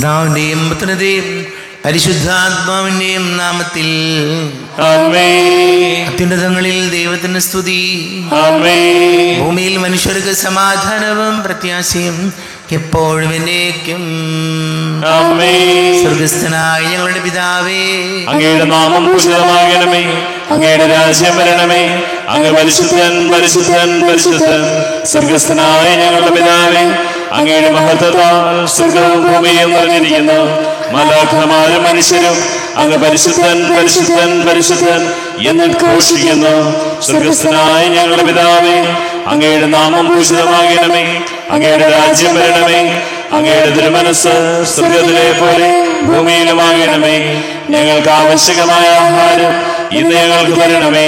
പിതാവിന്റെയും പുത്രന്റെയും പരിശുദ്ധാത്മാവിന്റെയും നാമത്തിൽ ആമേൻ. അത്യുന്നതങ്ങളിൽ ദൈവത്തിന് സ്തുതി. ആമേൻ. ഭൂമിയിൽ മനുഷ്യർക്ക് സമാധാനവും പ്രത്യാശയും എപ്പോഴും എന്നേക്കും. ആമേൻ. സ്വർഗസ്ഥനായ ഞങ്ങളുടെ പിതാവേ, അങ്ങയുടെ നാമം പൂജിതമാകണമേ. അങ്ങയുടെ രാജ്യം വരണമേ. അങ്ങ് പരിശുദ്ധൻ പരിശുദ്ധൻ പരിശുദ്ധൻ. സ്വർഗസ്ഥനായ ഞങ്ങളുടെ പിതാവേ, അങ്ങയുടെ മഹത്വത്താൽ സ്വർഗവും ഭൂമിയും നിറഞ്ഞിരിക്കുന്നു. മാലാഖമാരും മനുഷ്യരും അങ്ങ് പരിശുദ്ധൻ പരിശുദ്ധൻ പരിശുദ്ധൻ എന്ന് ഘോഷിക്കുന്നു. സ്വർഗസ്ഥനായ ഞങ്ങളുടെ പിതാവേ, അങ്ങയുടെ നാമം പൂജിതമാകണമേ. അങ്ങയുടെ രാജ്യം വരണമേ. അങ്ങയുടെ തിരുമനസ്സ് സ്വർഗത്തിലെ പോലെ ഭൂമിയിലുമാകണമേ. ഞങ്ങൾക്ക് ആവശ്യകമായ ആഹാരം ഇന്ന് ഞങ്ങൾക്ക് തരണമേ.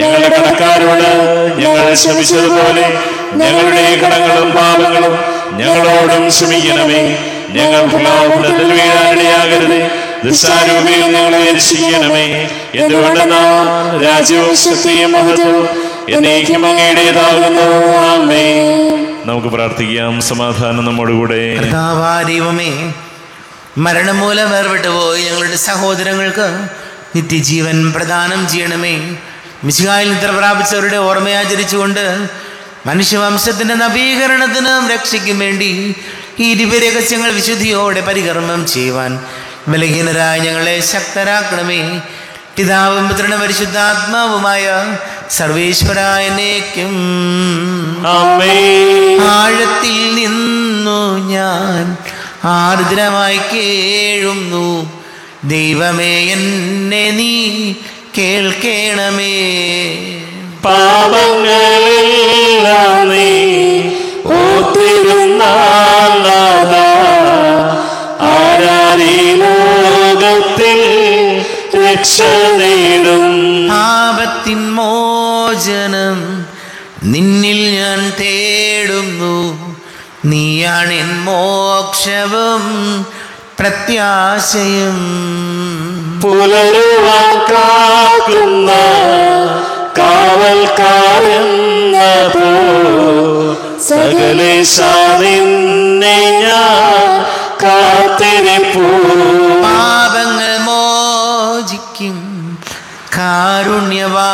ഞങ്ങളുടെ കടക്കാരോട് ഞങ്ങൾ ക്ഷമിച്ചതുപോലെ ഞങ്ങളുടെ കടങ്ങളും പാപങ്ങളും ഞങ്ങളോടും ക്ഷമിക്കണമേ. ഞങ്ങൾ പ്രലോഭനത്തിൽ വീഴാനിടയാകരുത്. ദുഷ്ടാരൂപിയിൽ ഞങ്ങളെ രക്ഷിക്കണമേ. എന്തുകൊണ്ടെന്നാൽ രാജ്യവും ശക്തിയും മഹത്വവും എന്നേക്കും അങ്ങയുടേതാകുന്നു. ആമേൻ. നമുക്ക് പ്രാർത്ഥിക്കാം. സമാധാനം നമ്മോടുകൂടെ. ദൈവമേ, മരണം മൂലം വേർപെട്ടു പോയി ഞങ്ങളുടെ സഹോദരങ്ങൾക്ക് നിത്യജീവൻ പ്രദാനം ചെയ്യണമേ. മിശിഹായിൽ നിദ്ര പ്രാപിച്ചവരുടെ ഓർമ്മയാചരിച്ചുകൊണ്ട് മനുഷ്യവംശത്തിന്റെ നവീകരണത്തിനും രക്ഷയ്ക്കും വേണ്ടി ഈ ദിവ്യരഹസ്യങ്ങൾ വിശുദ്ധിയോടെ പരികർമ്മം ചെയ്യുവാൻ ബലഹീനരായ ഞങ്ങളെ ശക്തരാക്കണമേ. പിതാവും പുത്രനും പരിശുദ്ധാത്മാവുമായ സർവേശ്വരായ എന്നേക്കും. ആഴത്തിൽ നിന്നു ഞാൻ ആർദ്രമായി കേഴുന്നു. ദൈവമേ, എന്നെ നീ കേൾക്കണമേ. പാപങ്ങളെല്ലാം നീ ഓർത്തിരുന്നാൽ ആരാരീ ലോകത്തിൽ രക്ഷ നേടും. പാപത്തിൻ മോചനം നിന്നിൽ ഞാൻ തേടുന്നു. നീയാണെൻ മോക്ഷവും പ്രത്യാശയും. പുലരുവാൻ കാക്കുന്ന കാവൽക്കാരെന്ന സകലേശ നിന്നെ ഞാൻ കാത്തിരിപ്പൂ. പാപങ്ങൾ മോചിക്കും കാരുണ്യവാരിധേ,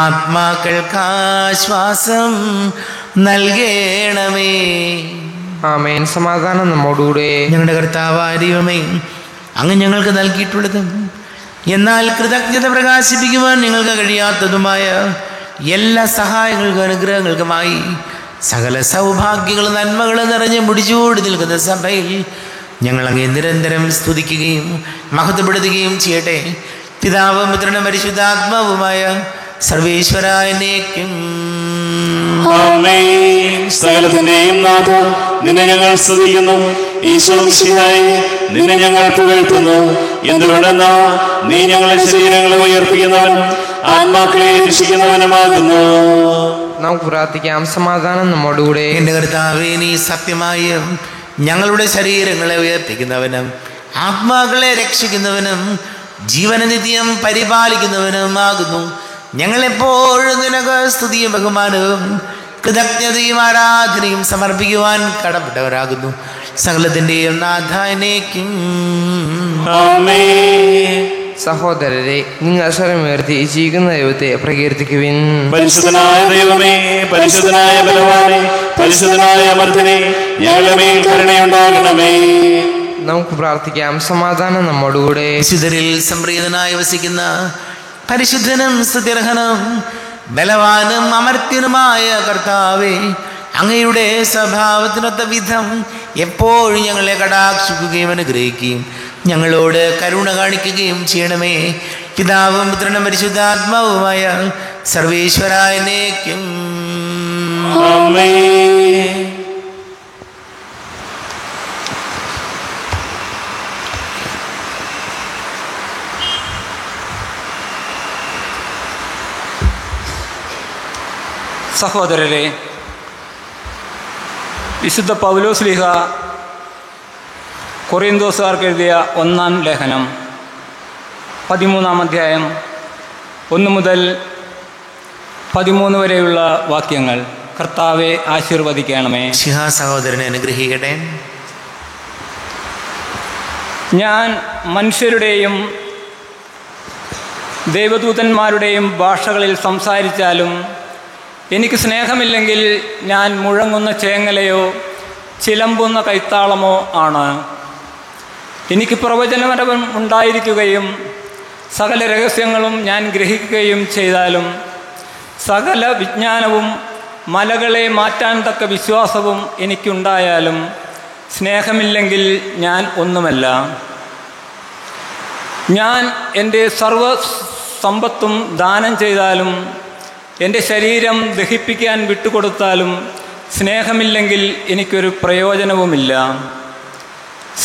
ആത്മാക്കൾക്കാശ്വാസം നൽകണമേ. ആമേൻ. സമാധാനം നമ്മോടുകൂടെ. ഞങ്ങളുടെ കർത്താവായ ദൈവമേ, അങ്ങ് ഞങ്ങൾക്ക് നൽകിയിട്ടുള്ളതും എന്നാൽ കൃതജ്ഞത പ്രകാശിപ്പിക്കുവാൻ ഞങ്ങൾക്ക് കഴിയാത്തതുമായ എല്ലാ സഹായങ്ങൾക്കും അനുഗ്രഹങ്ങൾക്കുമായി സകല സൗഭാഗ്യങ്ങളും നന്മകളും നിറഞ്ഞ് മുടിച്ചൂടി നിൽക്കുന്ന സഭയിൽ ഞങ്ങൾ അങ്ങേ നിരന്തരം സ്തുതിക്കുകയും മഹത്വപ്പെടുത്തുകയും ചെയ്യട്ടെ. പിതാവും പുത്രനും പരിശുദ്ധാത്മാവുമായ സർവേശ്വരായ എന്നേക്കും. ആമേൻ. സകലത്തിന്റെയും നാഥ, നിന്നെ ഞങ്ങൾ സ്തുതിക്കുന്നു. ഈശോ മിശിഹായേ, നിന്നെ ഞങ്ങൾ പുകഴ്ത്തുന്നു. എന്തുകൊണ്ടെന്നാ നീ ഞങ്ങളുടെ ശരീരങ്ങളെ ഉയർപ്പിക്കുന്നവനും ആത്മാക്കളെ രക്ഷിക്കുന്നവനുമാകുന്നു. നമുക്ക് പ്രാർത്ഥിക്കാം. സമാധാനം നമ്മോടുകൂടെ. എൻ്റെ കർത്താവേ, നീ സത്യമായും ഞങ്ങളുടെ ശരീരങ്ങളെ ഉയർപ്പിക്കുന്നവനും ആത്മാക്കളെ രക്ഷിക്കുന്നവനും ജീവനനിത്യം പരിപാലിക്കുന്നവനുമാകുന്നു. ഞങ്ങളെപ്പോഴും നിനക്ക് സ്തുതിയും ബഹുമാനവും കൃതജ്ഞതയും ആരാധനയും സമർപ്പിക്കുവാൻ കടപ്പെട്ടവരാകുന്നു. സകലത്തിൻ്റെയും നാഥാനേക്കും. സഹോദരരെ, നിങ്ങൾ സ്വരമുയർത്തി ജീവിക്കുന്ന ദൈവത്തെ പ്രകീർത്തിക്കുവിൻ. പരിശുദ്ധനായ ദൈവമേ, പരിശുദ്ധനായ ബലവാനേ, പരിശുദ്ധനായ അമർത്തനേ, ഞങ്ങളുടെ മേൽ കരുണയുണ്ടാകണമേ. നമുക്ക് പ്രാർത്ഥിക്കാം. സമാധാനം നമ്മോടുകൂടെ. വിശുദ്ധരിൽ സംപ്രീതനായി വസിക്കുന്ന പരിശുദ്ധനും സ്തുത്യർഹനും ബലവാനും അമർത്യനുമായ കർത്താവേ, അങ്ങയുടെ സ്വഭാവത്തിനൊത്ത വിധം എപ്പോഴും ഞങ്ങളെ കടാക്ഷിക്കുകയും അനുഗ്രഹിക്കുകയും ഞങ്ങളോട് കരുണ കാണിക്കുകയും ചെയ്യണമേ. പിതാവും പുത്രനും പരിശുദ്ധാത്മാവുമായ സർവേശ്വരായ എന്നേക്കും. ആമേൻ. സഹോദരരെ, വിശുദ്ധ പൗലോസ്ലീഹ കൊറിന്തോസുകാർക്ക് എഴുതിയ 1-ാം ലേഖനം 13-ാം അധ്യായം 1 മുതൽ 13 വരെയുള്ള വാക്യങ്ങൾ. കർത്താവെ ആശീർവദിക്കണമേ. സഹോദരനെ അനുഗ്രഹിക്കട്ടെ. ഞാൻ മനുഷ്യരുടെയും ദൈവദൂതന്മാരുടെയും ഭാഷകളിൽ സംസാരിച്ചാലും എനിക്ക് സ്നേഹമില്ലെങ്കിൽ ഞാൻ മുഴങ്ങുന്ന ചേങ്ങലയോ ചിലമ്പുന്ന കൈത്താളമോ ആണ്. എനിക്ക് പ്രവചനപരം ഉണ്ടായിരിക്കുകയും സകല രഹസ്യങ്ങളും ഞാൻ ഗ്രഹിക്കുകയും ചെയ്താലും സകല വിജ്ഞാനവും മലകളെ മാറ്റാൻ തക്ക വിശ്വാസവും എനിക്കുണ്ടായാലും സ്നേഹമില്ലെങ്കിൽ ഞാൻ ഒന്നുമല്ല. ഞാൻ എൻ്റെ സർവ സമ്പത്തും ദാനം ചെയ്താലും എൻ്റെ ശരീരം ദഹിപ്പിക്കാൻ വിട്ടുകൊടുത്താലും സ്നേഹമില്ലെങ്കിൽ എനിക്കൊരു പ്രയോജനവുമില്ല.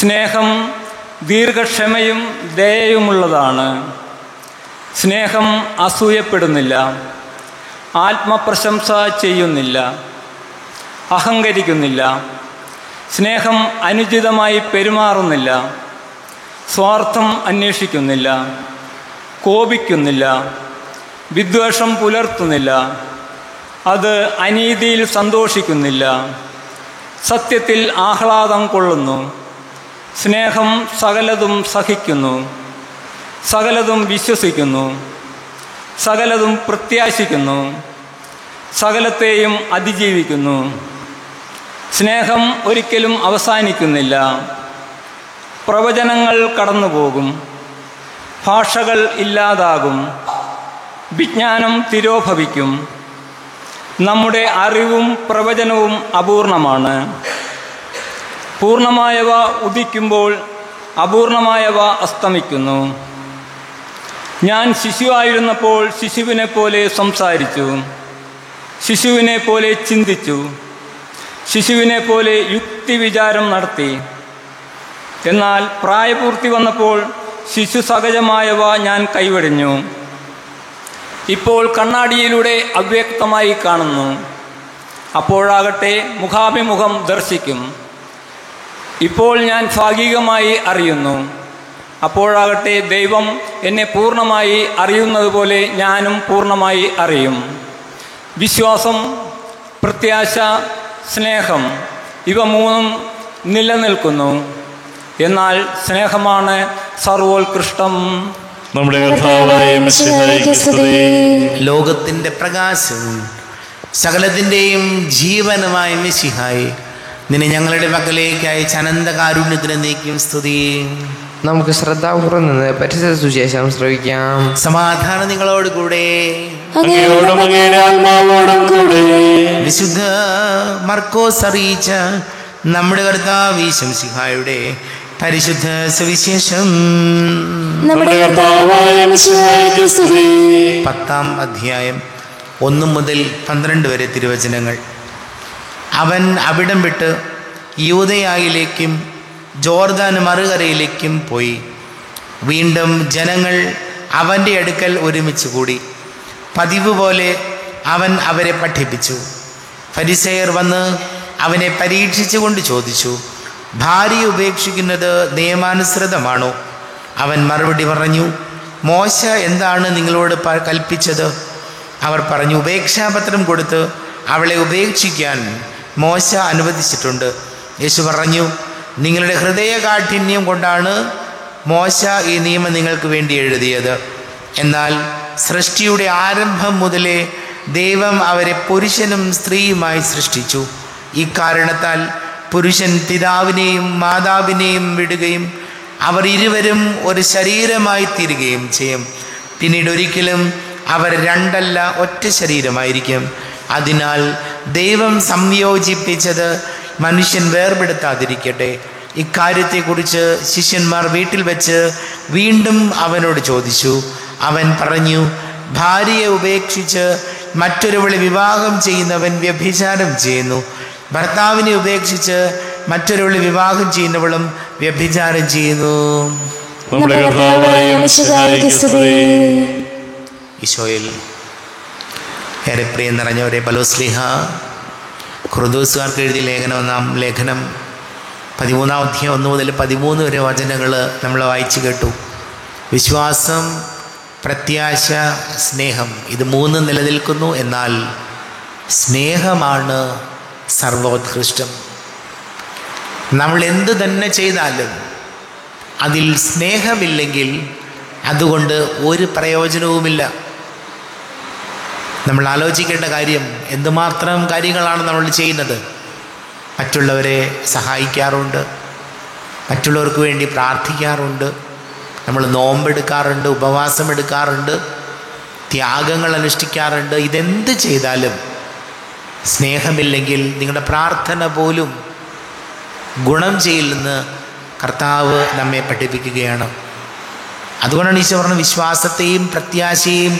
സ്നേഹം ദീർഘക്ഷമയും ദയയുമുള്ളതാണ്. സ്നേഹം അസൂയപ്പെടുന്നില്ല, ആത്മപ്രശംസ ചെയ്യുന്നില്ല, അഹങ്കരിക്കുന്നില്ല. സ്നേഹം അനുചിതമായി പെരുമാറുന്നില്ല, സ്വാർത്ഥം അന്വേഷിക്കുന്നില്ല, കോപിക്കുന്നില്ല, വിദ്വേഷം പുലർത്തുന്നില്ല, അത് അനീതിയിൽ സന്തോഷിക്കുന്നില്ല, സത്യത്തിൽ ആഹ്ലാദം കൊള്ളുന്നു. സ്നേഹം സകലതും സഹിക്കുന്നു, സകലതും വിശ്വസിക്കുന്നു, സകലതും പ്രത്യാശിക്കുന്നു, സകലത്തെയും അതിജീവിക്കുന്നു. സ്നേഹം ഒരിക്കലും അവസാനിക്കുന്നില്ല. പ്രവചനങ്ങൾ കടന്നുപോകും, ഭാഷകൾ ഇല്ലാതാകും, വിജ്ഞാനം തിരോഭവിക്കും. നമ്മുടെ അറിവും പ്രവചനവും അപൂർണമാണ്. പൂർണ്ണമായവ ഉദിക്കുമ്പോൾ അപൂർണമായവ അസ്തമിക്കുന്നു. ഞാൻ ശിശുവായിരുന്നപ്പോൾ ശിശുവിനെ പോലെ സംസാരിച്ചു, ശിശുവിനെ പോലെ ചിന്തിച്ചു, ശിശുവിനെ പോലെ യുക്തിവിചാരം നടത്തി. എന്നാൽ പ്രായപൂർത്തി വന്നപ്പോൾ ശിശു സഹജമായവ ഞാൻ കൈവെടിഞ്ഞു. ഇപ്പോൾ കണ്ണാടിയിലൂടെ അവ്യക്തമായി കാണുന്നു, അപ്പോഴാകട്ടെ മുഖാഭിമുഖം ദർശിക്കും. ഇപ്പോൾ ഞാൻ ഭാഗികമായി അറിയുന്നു, അപ്പോഴാകട്ടെ ദൈവം എന്നെ പൂർണ്ണമായി അറിയുന്നത് പോലെ ഞാനും പൂർണ്ണമായി അറിയും. വിശ്വാസം, പ്രത്യാശ, സ്നേഹം ഇവ മൂന്നും നിലനിൽക്കുന്നു. എന്നാൽ സ്നേഹമാണ് സർവോത്കൃഷ്ടം. നമ്മുടെ കർത്താവായ മിശിഹായ്ക്ക് സ്തുതി. ലോകത്തിൻ്റെ പ്രകാശവും സകലത്തിൻ്റെയും ജീവനുമായ മിശിഹായി, നിന്നെ ഞങ്ങളുടെ പക്കലേക്ക് അയച്ച അനന്തകാരുണ്യത്തിന് നീക്കും സ്തുതി. നമുക്ക് ശ്രദ്ധാപൂർവ്വം നിന്ന് പരിശുദ്ധ സുവിശേഷം ശ്രവിക്കാം. സമാധാനം നിങ്ങളോട് കൂടെ. അങ്ങയോടും അങ്ങയുടെ ആത്മാവോടും കൂടെ. വിശുദ്ധ മർക്കോസ് അറിയിച്ച നമ്മുടെ കർത്താവ് മിശിഹായുടെ പരിശുദ്ധ സുവിശേഷം. നമ്മുടെ കർത്താവായ മിശിഹായ്ക്ക് സ്തുതി. 10-ാം അധ്യായം 1 മുതൽ 12 വരെ തിരുവചനങ്ങൾ. അവൻ അവിടം വിട്ട് യൂദയായിലേക്കും ജോർദാൻ മറുകരയിലേക്കും പോയി. വീണ്ടും ജനങ്ങൾ അവൻ്റെ അടുക്കൽ ഒരുമിച്ച് കൂടി. പതിവ് പോലെ അവൻ അവരെ പഠിപ്പിച്ചു. ഫരിസേയർ വന്ന് അവനെ പരീക്ഷിച്ചുകൊണ്ട് ചോദിച്ചു, ഭാര്യയെ ഉപേക്ഷിക്കുന്നത് നിയമാനുസൃതമാണോ? അവൻ മറുപടി പറഞ്ഞു, മോശ എന്താണ് നിങ്ങളോട് കൽപ്പിച്ചത്? അവർ പറഞ്ഞു, ഉപേക്ഷാപത്രം കൊടുത്ത് അവളെ ഉപേക്ഷിക്കാൻ മോശ അനുവദിച്ചിട്ടുണ്ട്. യേശു പറഞ്ഞു, നിങ്ങളുടെ ഹൃദയകാഠിന്യം കൊണ്ടാണ് മോശ ഈ നിയമം നിങ്ങൾക്ക് വേണ്ടി എഴുതിയത്. എന്നാൽ സൃഷ്ടിയുടെ ആരംഭം മുതലേ ദൈവം അവരെ പുരുഷനും സ്ത്രീയുമായി സൃഷ്ടിച്ചു. ഇക്കാരണത്താൽ പുരുഷൻ പിതാവിനെയും മാതാവിനെയും വിടുകയും അവർ ഇരുവരും ഒരു ശരീരമായി തീരുകയും ചെയ്യും. പിന്നീട് ഒരിക്കലും അവർ രണ്ടല്ല, ഒറ്റ ശരീരമായിരിക്കും. അതിനാൽ ദൈവം സംയോജിപ്പിച്ചത് മനുഷ്യൻ വേർപെടുത്താതിരിക്കട്ടെ. ഇക്കാര്യത്തെക്കുറിച്ച് ശിഷ്യന്മാർ വീട്ടിൽ വെച്ച് വീണ്ടും അവനോട് ചോദിച്ചു. അവൻ പറഞ്ഞു, ഭാര്യയെ ഉപേക്ഷിച്ച് മറ്റൊരുവളെ വിവാഹം ചെയ്യുന്നവൻ വ്യഭിചാരം ചെയ്യുന്നു. ഭർത്താവിനെ ഉപേക്ഷിച്ച് മറ്റൊരുവളെ വിവാഹം ചെയ്യുന്നവളും വ്യഭിചാരം ചെയ്യുന്നു. നമ്മുടെ കർത്താവായ മിശിഹായ്ക്ക് സ്തുതി. ഈശോയിൽ ഏറെ പ്രിയം നിറഞ്ഞവരെ, പൗലോസ്ലീഹ കുർദോസുകാർക്ക് എഴുതിയ ലേഖനം 13-ാം അധ്യായം 1 മുതൽ 13 വരെ വചനങ്ങൾ നമ്മൾ വായിച്ചു കേട്ടു. വിശ്വാസം, പ്രത്യാശ, സ്നേഹം, ഇത് 3 നിലനിൽക്കുന്നു. എന്നാൽ സ്നേഹമാണ് സർവോത്കൃഷ്ടം. നമ്മൾ എന്തു തന്നെ ചെയ്താലും അതിൽ സ്നേഹമില്ലെങ്കിൽ അതുകൊണ്ട് ഒരു പ്രയോജനവുമില്ല. നമ്മൾ ആലോചിക്കേണ്ട കാര്യം, എന്തുമാത്രം കാര്യങ്ങളാണ് നമ്മൾ ചെയ്യുന്നത്. മറ്റുള്ളവരെ സഹായിക്കാറുണ്ട്, മറ്റുള്ളവർക്ക് വേണ്ടി പ്രാർത്ഥിക്കാറുണ്ട്, നമ്മൾ നോമ്പെടുക്കാറുണ്ട്, ഉപവാസം എടുക്കാറുണ്ട്, ത്യാഗങ്ങൾ അനുഷ്ഠിക്കാറുണ്ട്. ഇതെന്ത് ചെയ്താലും സ്നേഹമില്ലെങ്കിൽ നിങ്ങളുടെ പ്രാർത്ഥന പോലും ഗുണം ചെയ്യില്ലെന്ന് കർത്താവ് നമ്മെ പഠിപ്പിക്കുകയാണ്. അതുകൊണ്ടാണ് ഈശോ പറഞ്ഞ വിശ്വാസത്തെയും പ്രത്യാശയും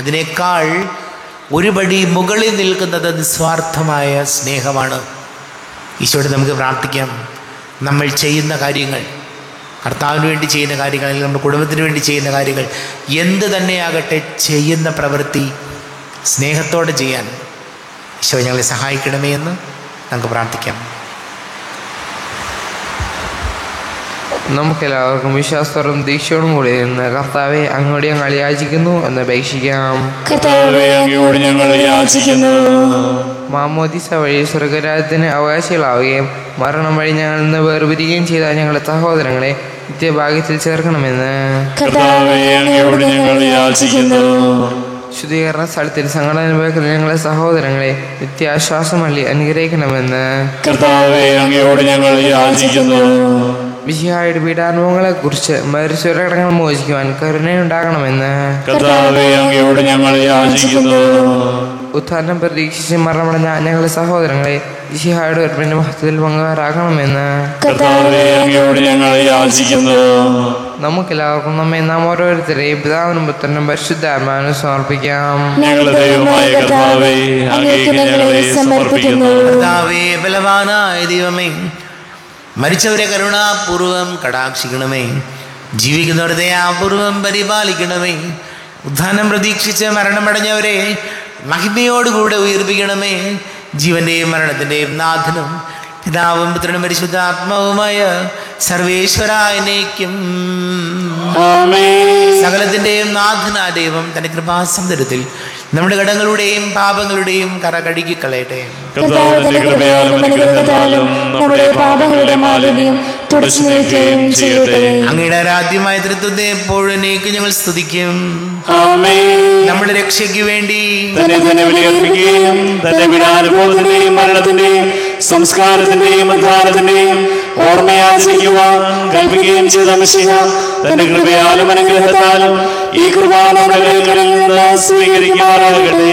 അതിനേക്കാൾ ഒരുപടി മുകളിൽ നിൽക്കുന്നത് നിസ്വാർത്ഥമായ സ്നേഹമാണ്. ഈശോയോട് നമുക്ക് പ്രാർത്ഥിക്കാം. നമ്മൾ ചെയ്യുന്ന കാര്യങ്ങൾ, കർത്താവിന് വേണ്ടി ചെയ്യുന്ന കാര്യങ്ങൾ, അല്ലെങ്കിൽ നമ്മുടെ കുടുംബത്തിന് വേണ്ടി ചെയ്യുന്ന കാര്യങ്ങൾ, എന്ത് തന്നെയാകട്ടെ, ചെയ്യുന്ന പ്രവൃത്തി സ്നേഹത്തോടെ ചെയ്യാൻ ഈശോ ഞങ്ങളെ സഹായിക്കണമേ എന്ന് നമുക്ക് പ്രാർത്ഥിക്കാം. നമുക്കെല്ലാവർക്കും വിശ്വാസത്തോടും ദീക്ഷയോടും കൂടി നിന്ന് കർത്താവെ അങ്ങോട്ട് ഞങ്ങൾ യാചിക്കുന്നു എന്ന് അപേക്ഷിക്കാം. മാമോദിസ വഴി സ്വർഗരാജ്യത്തിന് അവകാശികളാവുകയും മരണം വഴി ഞങ്ങളിൽ നിന്ന് വേർപിരിയുകയും ചെയ്ത ഞങ്ങളുടെ സഹോദരങ്ങളെ നിത്യഭാഗ്യത്തിൽ ചേർക്കണമെന്ന് ശുദ്ധീകരണ സ്ഥലത്തിൽ സങ്കടം അനുഭവിക്കുന്ന ഞങ്ങളെ സഹോദരങ്ങളെ നിത്യാശ്വാസമള്ളി അനുഗ്രഹിക്കണമെന്ന് മിശിഹായുടെ പീഡാനുഭവങ്ങളെ കുറിച്ച് മരിച്ചവരടങ്ങൾ മോചിക്കുവാൻ കരുണയുണ്ടാകണമെന്ന് ഉത്ഥാനം പ്രതീക്ഷിച്ച് മരണമടഞ്ഞ ഞങ്ങളുടെ സഹോദരങ്ങളെ മിശിഹായുടെ ഉറപ്പിന്റെ മഹത്വത്തിൽ പങ്കുകാരാകണമെന്ന് നമുക്കെല്ലാവർക്കും നാം ഓരോരുത്തരെയും പിതാവിനും പുത്രനും പരിശുദ്ധാത്മാവിനും സമർപ്പിക്കാം. ദൈവമേ, മരിച്ചവരെ കരുണാപൂർവം കടാക്ഷിക്കണമേ, ജീവിക്കുന്നവരെ ദയാപൂർവം പരിപാലിക്കണമേ, ഉത്ഥാനം പ്രതീക്ഷിച്ച് മരണമടഞ്ഞവരെ മഹിമയോടുകൂടെ ഉയർപ്പിക്കണമേ. ജീവന്റെയും മരണത്തിൻ്റെയും നാഥനും പിതാവും പുത്രനും പരിശുദ്ധാത്മാവുമായ സർവേശ്വരായനേക്കും സകലത്തിൻ്റെയും നാഥനായ ദൈവം തന്റെ കൃപാസമുദ്രത്തിൽ നമ്മുടെ കടങ്ങളുടെയും പാപങ്ങളുടെയും കറ കഴുകിക്കളയട്ടെ. അങ്ങയുടെ ആരാധ്യമായ തൃത്വത്തെ എപ്പോഴും ഞങ്ങൾ സ്തുതിക്കും. നമ്മുടെ രക്ഷയ്ക്ക് വേണ്ടി മരണത്തിന്റെയും സംസ്കാരത്തിന്റെയും ഉദ്ധാരത്തിന്റെയും ഓർമ്മയാചരിക്കുവാൻ കൽപ്പിക്കുകയും ചെയ്ത മിശിഹ തന്റെ കൃപയാലും അനുഗ്രഹത്താലും ഈ കുർബാന സ്വീകരിക്കുമാറാകട്ടെ.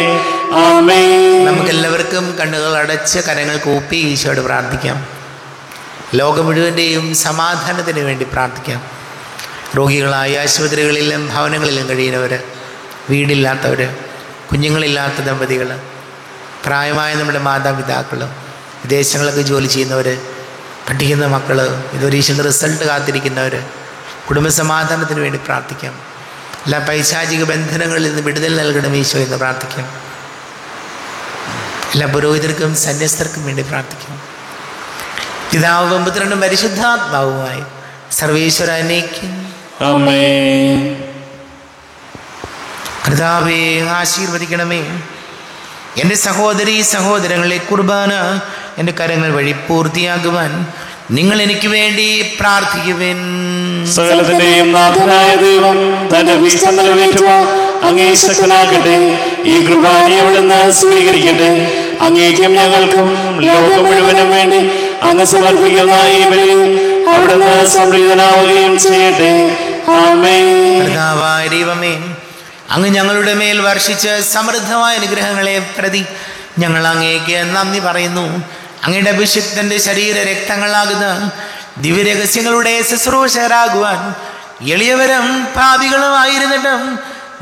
ആമേൻ. നമുക്കെല്ലാവർക്കും കണ്ണുകൾ അടച്ച് കരങ്ങൾ കൂപ്പി ഈശോയോട് പ്രാർത്ഥിക്കാം. ലോകം മുഴുവൻ്റെയും സമാധാനത്തിന് വേണ്ടി പ്രാർത്ഥിക്കാം. രോഗികളായ ആശുപത്രികളിലും ഭവനങ്ങളിലും കഴിയുന്നവർ, വീടില്ലാത്തവർ, കുഞ്ഞുങ്ങളില്ലാത്ത ദമ്പതികൾ, പ്രായമായ നമ്മുടെ മാതാപിതാക്കൾ, വിദേശങ്ങളൊക്കെ ജോലി ചെയ്യുന്നവർ, പഠിക്കുന്ന മക്കൾ, പരീക്ഷയുടെ റിസൾട്ട് കാത്തിരിക്കുന്നവർ, കുടുംബസമാധാനത്തിന് വേണ്ടി പ്രാർത്ഥിക്കാം. എല്ലാ പൈശാചിക ബന്ധനങ്ങളിൽ നിന്ന് വിടുതൽ നൽകണം ഈശോ എന്ന് പ്രാർത്ഥിക്കാം. എല്ലാ പുരോഹിതർക്കും സന്യസ്തർക്കും വേണ്ടി പ്രാർത്ഥിക്കാം. പിതാവും പുത്രനും പരിശുദ്ധാത്മാവുമായി സർവേശ്വരനേക്കും കർത്താവേ ആശീർവദിക്കണമേ. എൻ്റെ സഹോദരീ സഹോദരങ്ങളെ, കുർബാന എൻ്റെ കരങ്ങൾ വഴി പൂർത്തിയാകുവാൻ നിങ്ങൾ എനിക്ക് വേണ്ടി പ്രാർത്ഥിക്കുവിൻ. സകലത്തിന്റെയും നാഥനായ ദൈവം തന്റെ വീഴ്ച നിറവേറ്റുവാൻ അങ്ങേ ശക്തനാകട്ടെ. ഈ കുർബാന അവിടുന്ന് സ്വീകരിക്കട്ടെ. അങ്ങേക്കും ഞങ്ങൾക്കും ലോകം മുഴുവനും വേണ്ടി അങ്ങ് സമർപ്പിക്കുന്ന ഈ ബലിയിൽ അവിടുന്ന് സംപ്രീതനാവുകയും ചെയ്യട്ടെ. ആമേൻ. കർത്താവായ ദൈവമേ, അങ്ങ് ഞങ്ങളുടെ മേൽ വർഷിച്ച സമൃദ്ധമായ അനുഗ്രഹങ്ങളെ പ്രതി ഞങ്ങൾ അങ്ങേക്ക് നന്ദി പറയുന്നു. അങ്ങയുടെ അഭിഷിക്തന്റെ ശരീര രക്തങ്ങളാകുന്ന ദിവ്യരഹസ്യങ്ങളുടെ ശുശ്രൂഷകരാകുവാൻ എളിയവരും പാപികളുമായിരുന്നിട്ടും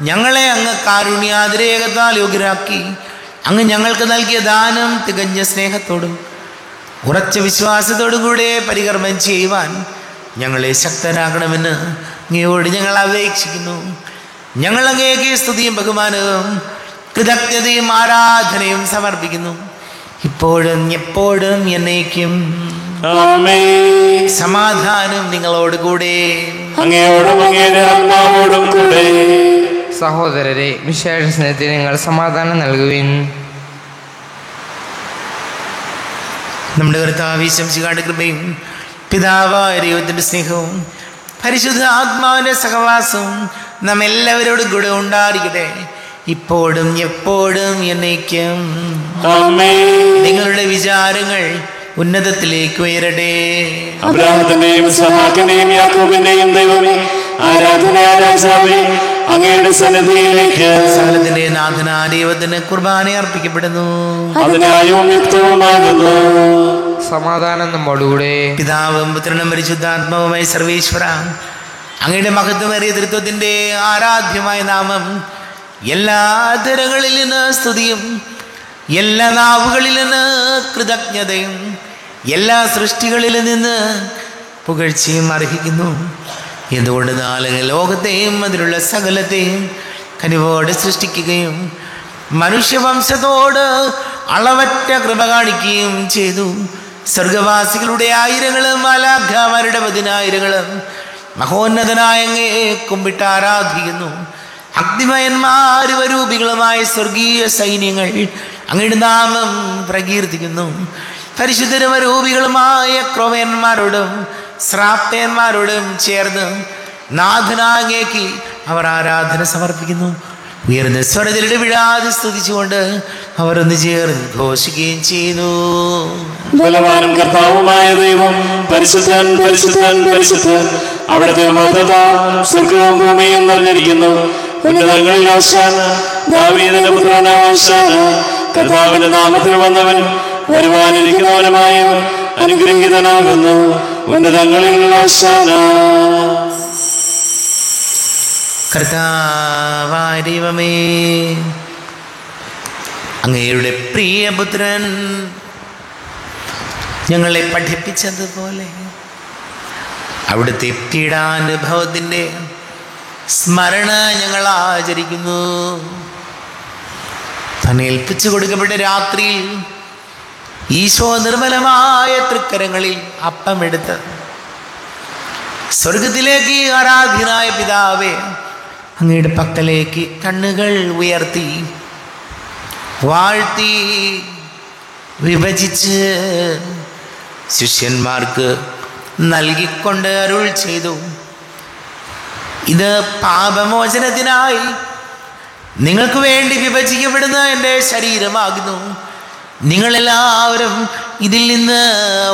ഞങ്ങളെ അങ്ങ് കാരുണ്യാതിരേകത്താൽ യോഗ്യരാക്കി. അങ്ങ് ഞങ്ങൾക്ക് നൽകിയ ദാനം തികഞ്ഞ സ്നേഹത്തോടും ഉറച്ച വിശ്വാസത്തോടും കൂടെ പരികർമ്മം ചെയ്യുവാൻ ഞങ്ങളെ ശക്തരാക്കണമെന്ന് അങ്ങയോട് ഞങ്ങൾ അപേക്ഷിക്കുന്നു. ഞങ്ങൾ അങ്ങേക്ക് സ്തുതിയും ബഹുമാനവും കൃതജ്ഞതയും ആരാധനയും സമർപ്പിക്കുന്നു, ഇപ്പോഴും എപ്പോഴും എന്നേക്കും. സമാധാനം നിങ്ങളോട് കൂടെ. സഹോദരരെ, മിശിഹായുടെ സ്നേഹത്തിന് നിങ്ങൾ സമാധാനം നൽകുവിൻ. നമ്മുടെ കർത്താവ് ശംസികാരുടെ കൃപയും പിതാവായ ദൈവത്തിൻ്റെ സ്നേഹവും പരിശുദ്ധ ആത്മാവിൻ്റെ സഹവാസം നാം എല്ലാവരോടും കൂടെ ഉണ്ടായിരിക്കട്ടെ, ഇപ്പോഴും എപ്പോഴും എന്നേക്കും. നിങ്ങളുടെ വിചാരങ്ങൾ ഉന്നതത്തിലേക്ക് ഉയരട്ടെ. അബ്രാഹത്തിന്റെയും ഇസ്ഹാക്കിന്റെയും യാക്കോബിന്റെയും ദൈവമേ, ആരാധന രാജാവേ, അങ്ങയുടെ സന്നിധിയിലേക്ക് സകലത്തിന്റെ നാഥനായ ദൈവത്തിന് കുർബാന അർപ്പിക്കപ്പെടുന്നു. അതിനായും യുക്തവുമാകുന്നു. സമാധാനം നമ്മോടുകൂടെ. പിതാവും പുത്രനും പരിശുദ്ധാത്മാവുമായ സർവേശ്വര, അങ്ങയുടെ മഹത്വമേറിയ തൃത്വത്തിന്റെ ആരാധ്യമായ നാമം എല്ലാ തരങ്ങളിൽ നിന്ന് സ്തുതിയും എല്ലാ നാവുകളിൽ നിന്ന് കൃതജ്ഞതയും എല്ലാ സൃഷ്ടികളിൽ നിന്ന് പുകഴ്ചയും അർഹിക്കുന്നു. എന്തുകൊണ്ട് ലോകത്തെയും അതിലുള്ള സകലത്തെയും കനിവോടെ സൃഷ്ടിക്കുകയും മനുഷ്യവംശത്തോട് അളവറ്റ കൃപ കാണിക്കുകയും ചെയ്തു. സ്വർഗവാസികളുടെ ആയിരങ്ങളും മാലാഖമാരുടെ 10,000ങ്ങളും മഹോന്നതനായ അങ്ങയെ കുമ്പിട്ട് ആരാധിക്കുന്നു. അഗ്നിമയന്മാരുവരൂപികളുമായ സ്വർഗീയ സൈന്യങ്ങൾ അങ്ങയുടെ നാമം പ്രകീർത്തിക്കുന്നു. പരിശുദ്ധരൂപികളുമായ ക്രോവ്യന്മാരോടും ശ്രാപ്തന്മാരോടും ചേർന്ന് നാഥനാങ്ങേക്ക് അവർ ആരാധന സമർപ്പിക്കുന്നു. ഉയർന്ന സ്വരത്തിലിട്ട് വിടാതെ സ്തുതിച്ചുകൊണ്ട് അവർ ഒന്ന് ചേർന്ന് ഘോഷിക്കുകയും ചെയ്യുന്നു. ബലവാനും കർത്താവുമായ ദൈവം പരിശുദ്ധൻ പരിശുദ്ധൻ പരിശുദ്ധൻ, അവിടുത്തെ മഹത്വ സ്വർഗവും ഭൂമിയും നിറഞ്ഞിരിക്കുന്നു. ഉന്നതങ്ങളിൽ ഹോശാന, ദാവീദിന്റെ പുത്രനായ ഹോശാന. കർത്താവിന്റെ നാമത്തിൽ വന്നവനും വരുവാനിരിക്കുന്നവനുമായവൻ അനുഗ്രഹീതനാകുന്നു. ഉന്നതങ്ങളിൽ ഹോശാന. കർത്താവായ ദൈവമേ, അങ്ങയുടെ പ്രിയപുത്രൻ ഞങ്ങളെ പഠിപ്പിച്ചതുപോലെ അവിടുത്തെ പീഡാനുഭവത്തിൻ്റെ സ്മരണ ഞങ്ങൾ ആചരിക്കുന്നു. തന്നെ ഏൽപ്പിച്ചു കൊടുക്കപ്പെട്ട രാത്രിയിൽ ഈശോ നിർമ്മലമായ തൃക്കരങ്ങളിൽ അപ്പമെടുത്ത് സ്വർഗത്തിലേക്ക് ആരാധ്യനായ പിതാവേ, അങ്ങയുടെ പക്കലേക്ക് കണ്ണുകൾ ഉയർത്തി വാഴ്ത്തി വിഭജിച്ച് ശിഷ്യന്മാർക്ക് നൽകിക്കൊണ്ട് അരുൾ ചെയ്തു, ഇത് പാപമോചനത്തിനായി നിങ്ങൾക്ക് വേണ്ടി വിഭജിക്കപ്പെടുന്ന എൻ്റെ ശരീരമാകുന്നു. നിങ്ങളെല്ലാവരും ഇതിൽ നിന്ന്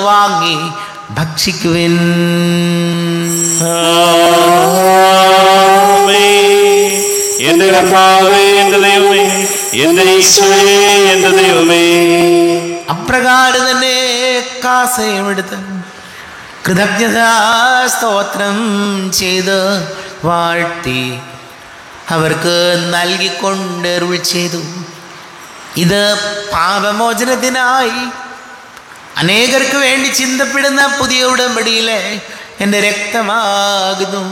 വാങ്ങി ഭക്ഷിക്കുവിൻ. എന്റെ കർത്താവേ, എന്റെ ദൈവമേ, എന്റെ ഈശോയേ, എന്റെ ദൈവമേ. അപ്രകാരം തന്നെ കാസയുമെടുത്ത് കൃതജ്ഞതാ സ്തോത്രം ചെയ്ത് വാഴ്ത്തി അവർക്ക് നൽകിക്കൊണ്ട് അരുൾ ചെയ്തു, ഇത് പാപമോചനത്തിനായി അനേകർക്ക് വേണ്ടി ചിന്തപ്പെടുന്ന പുതിയ ഉടമ്പടിയിലെ എൻ്റെ രക്തമാകുന്നു.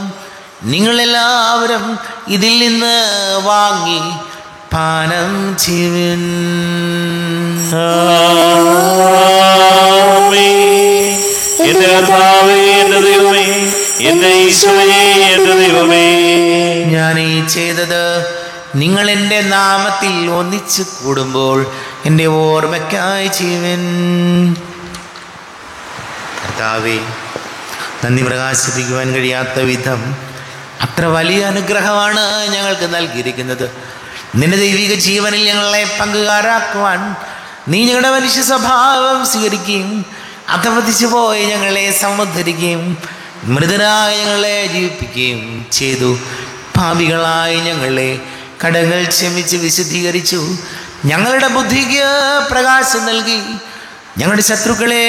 നിങ്ങളെല്ലാവരും ഇതിൽ നിന്ന് വാങ്ങി പാനം ചെയ്യുവിൻ. എന്റെ കർത്താവേ, എന്റെ ദൈവമേ, എന്റെ ഈശോയേ, എന്റെ ദൈവമേ. ഞാൻ ഈ ചെയ്തത് നിങ്ങൾ എൻ്റെ നാമത്തിൽ ഒന്നിച്ചു കൂടുമ്പോൾ എൻ്റെ ഓർമ്മയ്ക്കായി ചെയ്യുവിൻ. കർത്താവേ, നന്ദി പ്രകാശിപ്പിക്കുവാൻ കഴിയാത്ത വിധം അത്ര വലിയ അനുഗ്രഹമാണ് ഞങ്ങൾക്ക് നൽകിയിരിക്കുന്നത്. നിന്റെ ദൈവിക ജീവനിൽ ഞങ്ങളെ പങ്കുകാരാക്കുവാൻ നീ ഞങ്ങളുടെ മനുഷ്യ സ്വഭാവം സ്വീകരിക്കുകയും അധപതിച്ചു പോയി ഞങ്ങളെ സമുദ്ധരിക്കുകയും മൃതരായ ഞങ്ങളെ ജീവിപ്പിക്കുകയും ചെയ്തു. പാപികളായി ഞങ്ങളെ കടങ്ങൾ ക്ഷമിച്ച് വിശുദ്ധീകരിച്ചു. ഞങ്ങളുടെ ബുദ്ധിക്ക് പ്രകാശം നൽകി ഞങ്ങളുടെ ശത്രുക്കളെ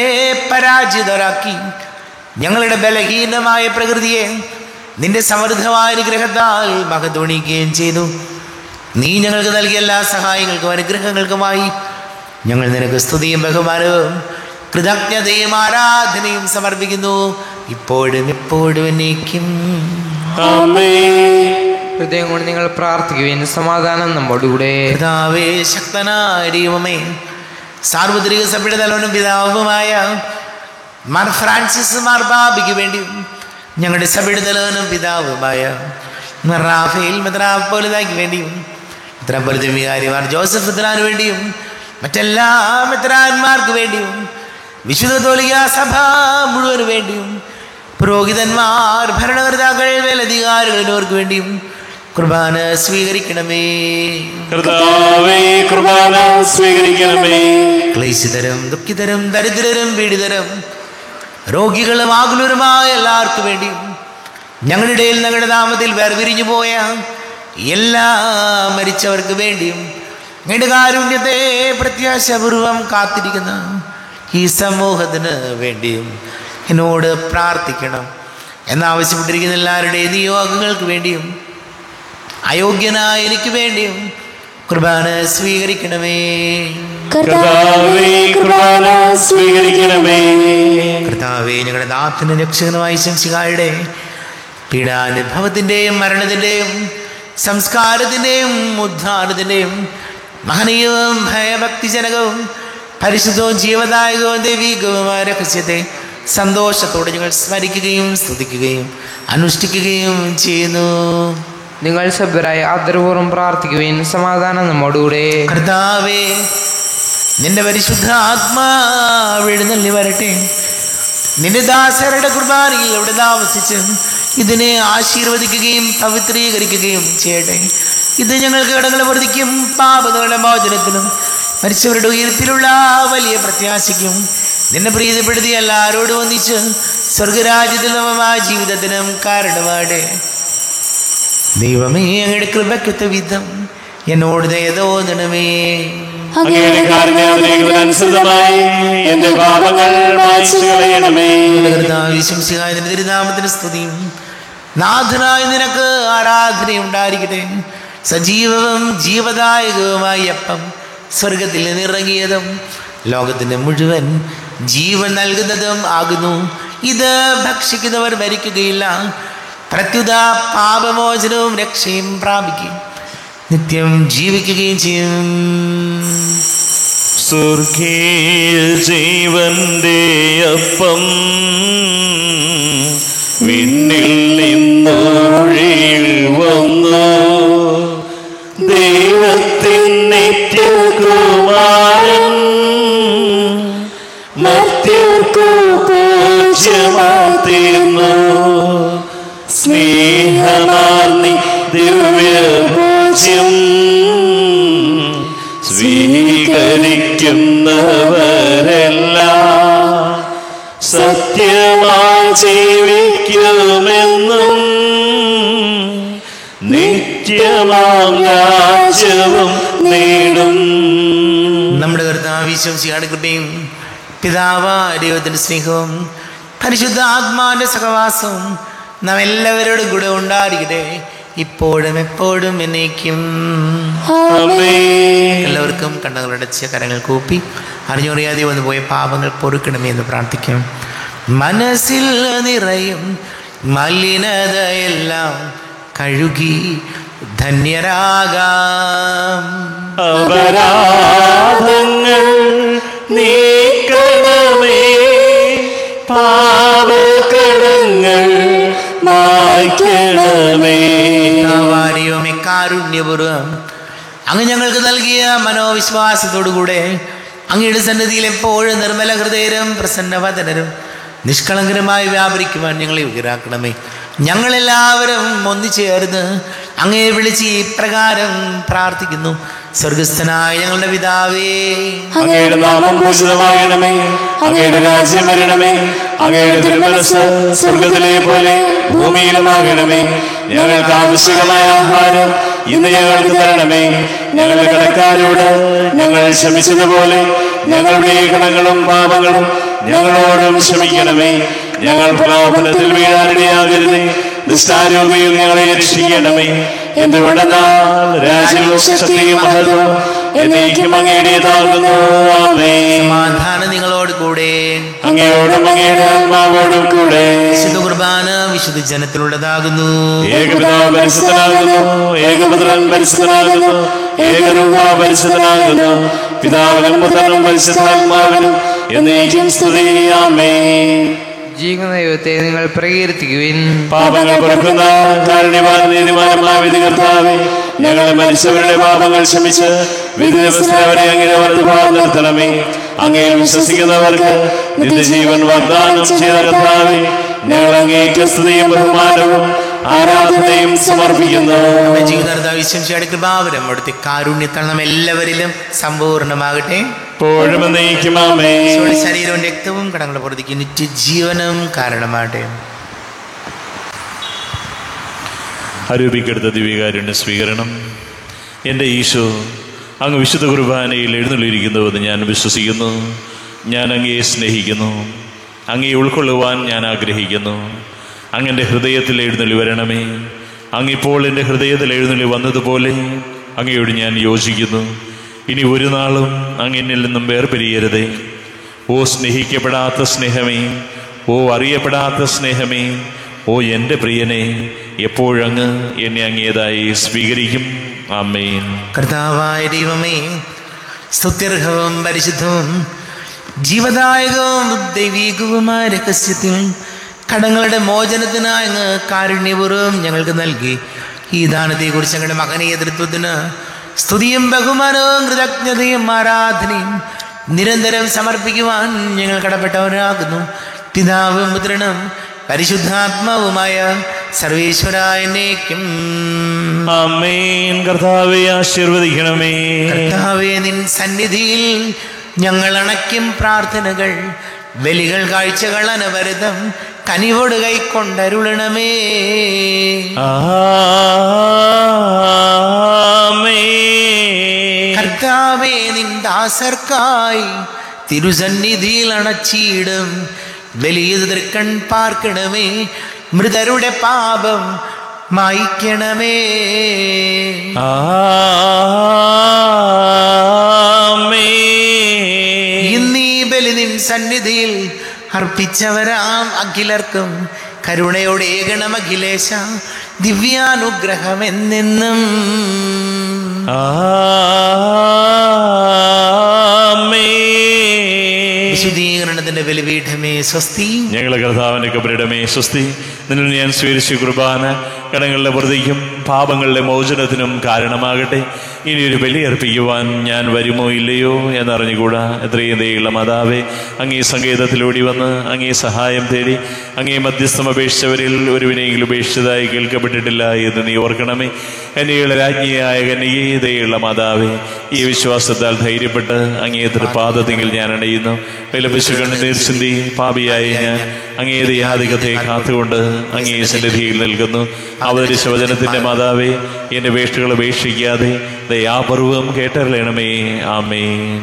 പരാജിതരാക്കി. ഞങ്ങളുടെ ബലഹീനമായ പ്രകൃതിയെ നിന്റെ സമൃദ്ധമായ അനുഗ്രഹത്താൽ മഹത്വണിക്കുകയും ചെയ്തു. നീ ഞങ്ങൾക്ക് നൽകിയ എല്ലാ സഹായങ്ങൾക്കും അനുഗ്രഹങ്ങൾക്കുമായി ഞങ്ങൾ നിനക്ക് സ്തുതിയും ബഹുമാനവും കൃതജ്ഞതയും ആരാധനയും സമർപ്പിക്കുന്നു, ഇപ്പോഴും എപ്പോഴും എന്നേക്കും. ഹൃദയം കൊണ്ട് നിങ്ങൾ പ്രാർത്ഥിക്കുവിൻ. സമാധാനം നമ്മോടുകൂടെ. പിതാവേ, ശക്തനായ ദൈവമേ, സാർവത്രിക സഭയുടെ തലവനും പിതാവുമായ മാർ ഫ്രാൻസിസ് മാർബാബയ്ക്ക് വേണ്ടിയും ഞങ്ങളുടെ സഭയുടെ തലവനും പിതാവുമായ റാഫേൽ മെത്രാപ്പൊലീത്തായ്ക്ക് വേണ്ടിയും മെത്രാപ്പൊലീത്ത വികാരിമാർ ജോസഫ് മെത്രാന് വേണ്ടിയും മറ്റെല്ലാ മെത്രാന്മാർക്ക് വേണ്ടിയും വിശുദ്ധ കത്തോലിക്കാ സഭ മുഴുവന് വേണ്ടിയും പുരോഹിതന്മാർ, ഭരണകർത്താക്കൾ, മേലധികാരികൾ എന്നിവർക്ക് വേണ്ടിയും കുർബാന സ്വീകരിക്കണമേ. കർത്താവേ, കുർബാന സ്വീകരിക്കണമേ. ക്ലേശിതരും ദുഃഖിതരും ദരിദ്രരും പീഡിതരും രോഗികളും ആകുലരുമായ എല്ലാവർക്കും വേണ്ടിയും ഞങ്ങളുടെ ഇടയിൽ ഞങ്ങളുടെ നാമത്തിൽ വേർപിരിഞ്ഞു പോയ എല്ലാ മരിച്ചവർക്ക് വേണ്ടിയും ഞങ്ങളുടെ കാരുണ്യത്തെ പ്രത്യാശപൂർവം കാത്തിരിക്കുന്ന ഈ സമൂഹത്തിന് വേണ്ടിയും എന്നോട് പ്രാർത്ഥിക്കണം എന്നാവശ്യപ്പെട്ടിരിക്കുന്ന എല്ലാവരുടെയും നിയോഗങ്ങൾക്ക് വേണ്ടിയും അയോഗ്യനായ എനിക്ക് വേണ്ടിയും കുർബാന സ്വീകരിക്കണമേ. കർത്താവേ, കുർബാന സ്വീകരിക്കണമേ. കർത്താവേ, ഞങ്ങളുടെ നാഥനും രക്ഷകനുമായ ശംസിഹായുടെ പീഡാനുഭവത്തിൻ്റെയും മരണത്തിൻ്റെയും സംസ്കാരത്തിൻ്റെയും ഉദ്ധാനത്തിൻ്റെയും മഹനീയവും ഭയഭക്തിജനകവും പരിശുദ്ധവും ജീവദായകവും ദൈവീകവുമായ രഹസ്യത്തെ സന്തോഷത്തോടെ ഞങ്ങൾ സ്മരിക്കുകയും സ്തുതിക്കുകയും അനുഷ്ഠിക്കുകയും ചെയ്യുന്നു. നിങ്ങൾ സഭ്യരായി ആദരപൂർവ്വം പ്രാർത്ഥിക്കുവിൻ. സമാധാനം നമ്മോടുകൂടെ. കർത്താവേ, നിന്റെ പരിശുദ്ധ ആത്മാവ് എഴുന്നള്ളി വരട്ടെ. നിന്റെ ദാസരുടെ കുർബാനയിൽ അവിടെ താമസിച്ച് ഇതിനെ ആശീർവദിക്കുകയും പവിത്രീകരിക്കുകയും ചെയ്യട്ടെ. ഇത് ഞങ്ങൾക്ക് കടങ്ങളെ വർദ്ധിക്കും, പാപങ്ങളുടെ മോചനത്തിനും മരിച്ചവരുടെ ഉയരത്തിലുള്ള വലിയ പ്രത്യാശയ്ക്കും നിന്നെ പ്രീതിപ്പെടുത്തി എല്ലാവരോടും ഒന്നിച്ച് സ്വർഗരാജ്യത്തിൽ നവമായ ജീവിതത്തിനും കാരണമാടെ. ദൈവമേ, അങ്ങയുടെ കൃപയ്ക്കൊത്ത വിധം എന്നോട് ദയ തോന്നണമേ. അങ്ങയുടെ കാരുണ്യാനുസൃതമായി എന്റെ പാപങ്ങൾ മായ്ച്ചു കളയണമേ. ശംസിഹായുടെ തിരുനാമത്തിന് സ്തുതിയും നാഥനായ നിനക്ക് ആരാധനയുണ്ടായിരിക്കട്ടെ. സജീവവും ജീവദായകവുമായ അപ്പം സ്വർഗത്തിൽ നിന്നിറങ്ങിയതും ലോകത്തിന് മുഴുവൻ ജീവൻ നൽകുന്നതും ആകുന്നു. ഇത് ഭക്ഷിക്കുന്നവർ മരിക്കുകയില്ല, പ്രത്യുത പാപമോചനവും രക്ഷയും പ്രാപിക്കും, നിത്യം ജീവിക്കുകയും ചെയ്യും. സ്വർഗീയ ജീവന്റെ അപ്പം വിണ്ണിൽ നിന്നൊഴിയിൽ വന്നു, ദൈവത്തിൻ നിത്യകുമാരൻ മർത്യർക്കു പൂജ്യമായിത്തീർന്നു. സ്നേഹമാർന്നി ദിവ്യഭോജ്യം സ്വീകരിക്കുന്നവരെല്ലാം സത്യമായി ജീവിക്കുമെന്നും നിത്യമാം രാജ്യവും നേടും. നമ്മുടെ കർത്താവ് ശംസിഹായുടെ കൃപയും പിതാവായ ദൈവത്തിന്റെ സ്നേഹവും പരിശുദ്ധ ആത്മാവിന്റെ സഹവാസവും നാം എല്ലാവരോടും കൂടെ ഉണ്ടായിരിക്കട്ടെ, ഇപ്പോഴും എപ്പോഴും എന്നേക്കും. എല്ലാവർക്കും കണ്ണുകളടച്ച കരങ്ങൾ കൂപ്പി അറിഞ്ഞറിയാതെ വന്നു പോയ പാപങ്ങൾ പൊറുക്കണമേ എന്ന് പ്രാർത്ഥിക്കാം. മനസ്സിൽ നിറയും മലിനതയെല്ലാം കഴുകി ധന്യരാകാം. അപരാധങ്ങൾ നീക്കണമേ, പാപകടങ്ങൾ മായ്ക്കണമേ. ദൈവമേ, കാരുണ്യപൂർവ്വം അങ്ങ് ഞങ്ങൾക്ക് നൽകിയ മനോവിശ്വാസത്തോടുകൂടെ അങ്ങയുടെ സന്നിധിയിൽ എപ്പോഴും നിർമ്മല ഹൃദയരും പ്രസന്നവദനരും നിഷ്കളങ്കരമായി വ്യാപരിക്കുവാൻ ഞങ്ങളെ യോഗ്യരാക്കണമേ. ഞങ്ങളെല്ലാവരും ഒന്നുചേർന്ന് അങ്ങയെ വിളിച്ച് ഇപ്രകാരം പ്രാർത്ഥിക്കുന്നു. സ്വർഗസ്ഥനായ ഞങ്ങളുടെ പിതാവേ, അങ്ങയുടെ നാമം പൂജിതമാകണമേ, അങ്ങയുടെ രാജ്യം വരണമേ, അങ്ങയുടെ തിരുമനസ്സ് സ്വർഗത്തിലെ പോലെ ഭൂമിയിലുമാകണമേ. ഞങ്ങൾക്ക് ആവശ്യമായ ആഹാരം ഇന്ന് ഞങ്ങൾക്ക് തരണമേ. ഞങ്ങളുടെ കടക്കാരോട് ഞങ്ങൾ ക്ഷമിച്ചതുപോലെ ഞങ്ങളുടെ കടങ്ങളും പാപങ്ങളും ഞങ്ങളോടും ക്ഷമിക്കണമേ. ഞങ്ങൾ പ്രലോഭനത്തിൽ വീഴാനിടയാകരുതേ, ദുഷ്ടാരൂപിയിൽ ഞങ്ങളെ രക്ഷിക്കണമേ. എന്തുകൊണ്ടെന്നാൽ രാജ്യവും ശക്തിയും മഹത്വവും എന്നേക്കും അങ്ങയുടേതാകുന്നു. ആമേൻ. സമാധാനം നിങ്ങളോട് കൂടെ, അങ്ങയോടും അങ്ങയുടെ ആത്മാവോടും കൂടെ. വിശുദ്ധ കുർബാന വിശുദ്ധ ജനത്തിലുള്ളതാകുന്നു. ഏകപിതാവ് പരിശുദ്ധനാകുന്നു, ഏകപുത്രൻ പരിശുദ്ധനാകുന്നു, ഏകരൂപ പരിശുദ്ധനാകുന്നു, പിതാവിനും പുത്രനും പരിശുദ്ധാത്മാവിനും എന്നേക്കും സ്തുതി. ആമേൻ. ജീവിക്കുന്ന ദൈവത്തെ നിങ്ങൾ പ്രകീർത്തിക്കുവിൻ. പാപങ്ങൾ പുറക്കുന്ന കാരുണ്യവാൻ നീതിമാനമായ വിധികർത്താവേ, ഞങ്ങളെ മരിച്ചവരുടെ പാപങ്ങൾ ക്ഷമിച്ച് വിധി ദിവസത്തെ അവരെ അങ്ങനെ വലതുഭാഗം നിർത്തണമേ. അങ്ങയിൽ വിശ്വസിക്കുന്നവർക്ക് നിത്യജീവൻ വാഗ്ദാനം ചെയ്ത കർത്താവേ, ഞങ്ങൾ അങ്ങേക്ക് സ്തുതിയും ബഹുമാനവും ആരാധനയും സമർപ്പിക്കുന്നു. നമ്മുടെ ജീവിതാർദ്ദാവിശ്വംശിയുടെ കൃപാവരം അവിടുത്തെ കാരുണ്യത്താൽ നാം എല്ലാവരിലും സമ്പൂർണ്ണമാകട്ടെ. ഇപ്പോഴും എന്നേക്കും ആമേൻ. ശരീരവും രക്തവും കടങ്ങളുടെ പുറത്തേക്ക് നിത്യജീവനും കാരണമാകട്ടെ. ആരോപിക്കെടുത്ത ദിവ്യകാരുണ്യ സ്വീകരണം. എൻ്റെ ഈശോ, അങ്ങ് വിശുദ്ധ കുർബാനയിൽ എഴുന്നള്ളിയിരിക്കുന്നുവെന്ന് ഞാൻ വിശ്വസിക്കുന്നു. ഞാൻ അങ്ങയെ സ്നേഹിക്കുന്നു. അങ്ങയെ ഉൾക്കൊള്ളുവാൻ ഞാൻ ആഗ്രഹിക്കുന്നു. അങ്ങൻ്റെ ഹൃദയത്തിൽ എഴുന്നള്ളി വരണമേ. അങ്ങിപ്പോൾ എൻ്റെ ഹൃദയത്തിൽ എഴുന്നള്ളി വന്നതുപോലെ അങ്ങയോട് ഞാൻ യോജിക്കുന്നു. ഇനി ഒരു നാളും അങ്ങ് എന്നിൽ നിന്നും വേർപിരിയരുതേ. ഓ സ്നേഹിക്കപ്പെടാത്ത സ്നേഹമേ, ഓ അറിയപ്പെടാത്ത സ്നേഹമേ, ഓ എൻ്റെ പ്രിയനെ, എപ്പോഴങ്ങ് എന്നെ അങ്ങേതായി സ്വീകരിക്കും. ആമേൻ. കർത്താവായ ദൈവമേ, സ്തുത്യർഹവും പരിശുദ്ധവും ജീവദായകവും ദൈവീകവുമായ രഹസ്യത്തിൽ കടങ്ങളുടെ മോചനത്തിനായി അങ്ങ് കാരുണ്യപൂർവ്വം ഞങ്ങൾക്ക് നൽകി ഈ ദാനത്തെക്കുറിച്ച് ഞങ്ങളുടെ മകനീയ തൃത്വത്തിന് സ്തുതിയും ബഹുമാനവും കൃതജ്ഞതയും ആരാധനയും നിരന്തരം സമർപ്പിക്കുവാൻ ഞങ്ങൾ കടപ്പെട്ടവരാകുന്നു. പിതാവും പുത്രനും പരിശുദ്ധാത്മാവുമായ സർവേശ്വരായനേക്കും ആമേൻ. കർത്താവേ ആശീർവദിക്കണമേ. കർത്താവേ, നിൻ സന്നിധിയിൽ ഞങ്ങൾ അണയ്ക്കും പ്രാർത്ഥനകൾ, ബലികൾ, കാഴ്ചകൾ അനവരതം കനിവോട് കൈക്കൊണ്ടരുളണമേ. കർത്താവേ, നിൻ ദാസർക്കായി തിരുസന്നിധിയിൽ അണച്ചിടും വലിയ തൃക്കൺ പാർക്കണമേ. മൃതരുടെ പാപം മായ്ക്കണമേ. ഇന്നീ ബലി നിൻ സന്നിധിയിൽ അർപ്പിച്ചവരാം അഖിലർക്കും കരുണയോടെ ഏകണം അഖിലേശ, ദിവ്യാനുഗ്രഹം എന്നെന്നും. വിശുദ്ധീകരണത്തിന്റെ ബലിപീഠമേ സ്വസ്തി. ഞങ്ങളെ കർത്താവിന്റെ കബറിടമേ സ്വസ്തി. നിന്നിൽ ഞാൻ സ്വീകരിച്ച കുർബാന കടങ്ങളുടെ പ്രതിക്കും പാപങ്ങളുടെ മോചനത്തിനും കാരണമാകട്ടെ. ഇനിയൊരു ബലി അർപ്പിക്കുവാൻ ഞാൻ വരുമോ ഇല്ലയോ എന്നറിഞ്ഞുകൂടാ. എത്രയും ദയുള്ള മാതാവേ, അങ്ങേ സങ്കേതത്തിലൂടി വന്ന് അങ്ങേ സഹായം തേടി അങ്ങേ മധ്യസ്ഥം അപേക്ഷിച്ചവരിൽ ഒരുവിനെയെങ്കിലും ഉപേക്ഷിച്ചതായി കേൾക്കപ്പെട്ടിട്ടില്ല എന്ന് നീ ഓർക്കണമേ. കന്യകയുടെ രാജ്ഞിയായ കന്യകേ, ദയുള്ള മാതാവേ, ഈ വിശ്വാസത്താൽ ധൈര്യപ്പെട്ട് അങ്ങേ തൃപാദത്തിൽ ഞാൻ അണയുന്നു. വിലപിച്ചു കണ്ണുനീർ ചിന്തി പാപിയായ ഞാൻ അങ്ങേ ദയാധികത്തെ കാത്തുകൊണ്ട് അങ്ങേ സന്നിധിയിൽ നൽകുന്നു. അവതരിച്ച വചനത്തിന്റെ മാതാവേ, എന്റെ വേഷ്ടുകൾ ഉപേക്ഷിക്കാതെ ദയാപൂർവം കേട്ടറിയണമേ. ആമേൻ.